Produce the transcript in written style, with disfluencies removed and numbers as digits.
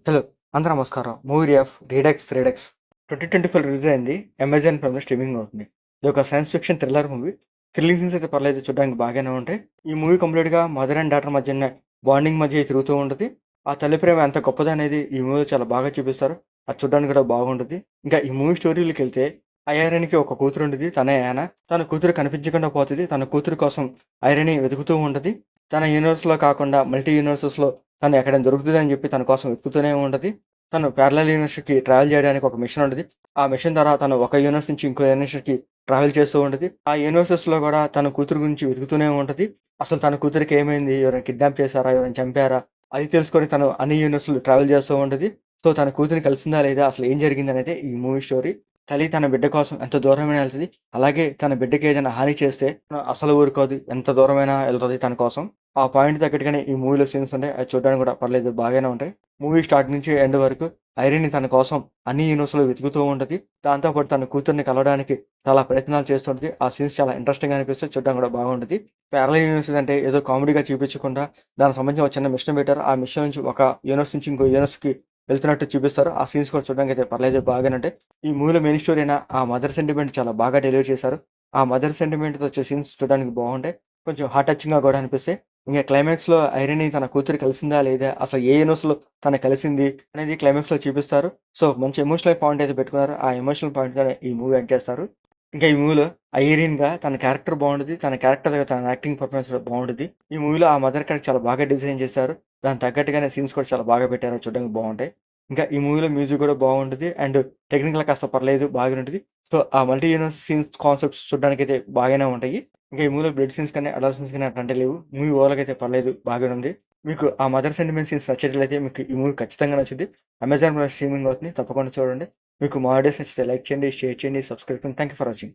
Hello! అందరూ నమస్కారం. Movie of రీడెక్స్ 2024 release అయింది. అమెజాన్ ప్రైమ్‌లో స్ట్రీమింగ్ అవుతుంది. ఇదొక science fiction thriller movie. Thrilling scenes అయితే పర్లేదు, చూడడానికి బాగానే ఉంటాయి. ఈ మూవీ కంప్లీట్‌గా మదర్ అండ్ డాటర్ మధ్యన బాండింగ్ మధ్య తిరుగుతూ ఉంటది. ఆ తల్లి ప్రేమ ఎంత గొప్పదనేది ఈ మూవీలో చాలా బాగా చూపిస్తారు. అది చూడడానికి కూడా బాగుంటది. ఇంకా ఈ మూవీ స్టోరీలోకెళ్తే ఐరాన్‌కి ఒక కూతురు ఉంటది. తనే యానా. తన కూతురు కనిపించకుండా పోతది. తన కూతురు కోసం ఐరాన్ వెతుకుతూ ఉంటది. తన యూనివర్స్‌లో కాకుండా మల్టీ యూనివర్సెస్‌లో తను ఎక్కడైనా దొరుకుతదని చెప్పి తన కోసం వెతుకుతూనే ఉంటది. తను ప్యారలల్ యూనివర్స్‌కి ట్రావెల్ చేయడానికి ఒక మిషన్ ఉంటది. ఆ మిషన్ ద్వారా తను ఒక యూనివర్స్ నుంచి ఇంకో యూనివర్స్‌కి ట్రావెల్ చేస్తూ ఉంటది. ఆ యూనివర్సెస్‌లో కూడా తన కూతురు గురించి వెతుకుతూనే ఉంటది. అసలు తన కూతురికి ఏమైంది? ఎవరైనా కిడ్నాప్ చేశారా? ఎవరైనా చంపారా? అది తెలుసుకొని తను అన్ని యూనివర్స్‌లు ట్రావెల్ చేస్తూ ఉంటది. సో, తన కూతురిని కలిసిందా లేదా? అసలు ఏం జరిగిందనేదే ఈ మూవీ స్టోరీ. తల్లి తన బిడ్డ కోసం ఎంత దూరమైనా వెళ్తది. అలాగే తన బిడ్డకి ఏదైనా హాని చేస్తే అసలు ఊరుకోదు. ఎంత దూరమైనా వెళ్తది తన కోసం. ఆ పాయింట్ తగ్గట్టుగానే ఈ మూవీలో సీన్స్ ఉంటాయి. అది చూడడానికి కూడా పర్లేదు, బాగానే ఉంటాయి. మూవీ స్టార్ట్ నుంచి ఎండ్ వరకు ఐరిన్ తన కోసం అన్ని యూనివర్స్‌లో వెతుకుతూ ఉంటది. దాంతో పాటు తన కూతుర్ని కలవడానికి చాలా ప్రయత్నాలు చేస్తుంటది. ఆ సీన్స్ చాలా ఇంట్రెస్టింగ్‌గా అనిపిస్తాయి. చూడడానికి కూడా బాగుంటది. ప్యారలల్ యూనివర్స్ అంటే ఏదో కామెడీగా చూపించకుండా దానికి సంబంధించిన ఒక చిన్న మిషన్ పెట్టారు. ఆ మిషన్ నుంచి ఒక యూనివర్స్ నుంచి ఇంకో యూనివర్స్‌కి వెళ్తున్నట్టు చూపిస్తారు. ఆ సీన్స్ కూడా చూడడానికి అయితే పర్లేదు, బాగానే ఉంటాయి. ఈ మూవీలో మెయిన్ స్టోరీ అయిన ఆ మదర్ సెంటిమెంట్ చాలా బాగా డెలివర్ చేశారు. ఆ మదర్ సెంటిమెంట్‌తో వచ్చే సీన్స్ చూడడానికి బాగుంటాయి. కొంచెం హార్ట్ టచింగ్‌గా కూడా అనిపిస్తాయి. ఇంక క్లైమాక్స్‌లో ఐరిన్ తన కూతురు కలిసిందా లేదా? అసలు ఏ యూనివర్స్‌లో తను కలిసింది అనేది క్లైమాక్స్‌లో చూపిస్తారు. సో, మంచి ఎమోషనల్ పాయింట్ అయితే పెట్టుకున్నారు. ఆ ఎమోషనల్ పాయింట్‌తోనే ఈ మూవీ ఎండ్ చేస్తారు. ఇంకా ఈ మూవీలో ఐరిన్‌గా తన క్యారెక్టర్ బాగుంటది. తన క్యారెక్టర్ తన యాక్టింగ్ పర్ఫార్మెన్స్ కూడా బాగుంటది. ఈ మూవీలో ఆ మదర్ క్యారెక్టర్ చాలా బాగా డిజైన్ చేశారు. దానికి తగ్గట్టుగానే సీన్స్ కూడా చాలా బాగా పెట్టారు. చూడడానికి బాగుంటాయి. ఇంకా ఈ మూవీలో మ్యూజిక్ కూడా బాగుంటది. అండ్ టెక్నికల్‌గా కాస్త పర్లేదు, బాగానే ఉంటది. సో, ఆ మల్టీ యూనివర్స్ సీన్స్ కాన్సెప్ట్స్ చూడడానికైతే బాగానే ఉంటాయి. ఇంకా ఈ మూవీలో బ్లడ్ సీన్స్ కానీ, అడల్ట్ సీన్స్ కానీ అట్లాంటివి లేవు. మూవీ ఓవరాల్‌గా అయితే పర్లేదు, బాగానే ఉంది. మీకు ఆ మదర్ సెంటిమెంట్ సీన్స్ నచ్చేట్లయితే మీకు ఈ మూవీ ఖచ్చితంగా నచ్చుద్ది. అమెజాన్ ప్రైమ్ స్ట్రీమింగ్ అవుతుంది. తప్పకుండా చూడండి. మీకు మా వీడియోస్ నచ్చితే లైక్ చేయండి, షేర్ చేయండి, సబ్స్క్రైబ్ చేయండి. Thank you for watching.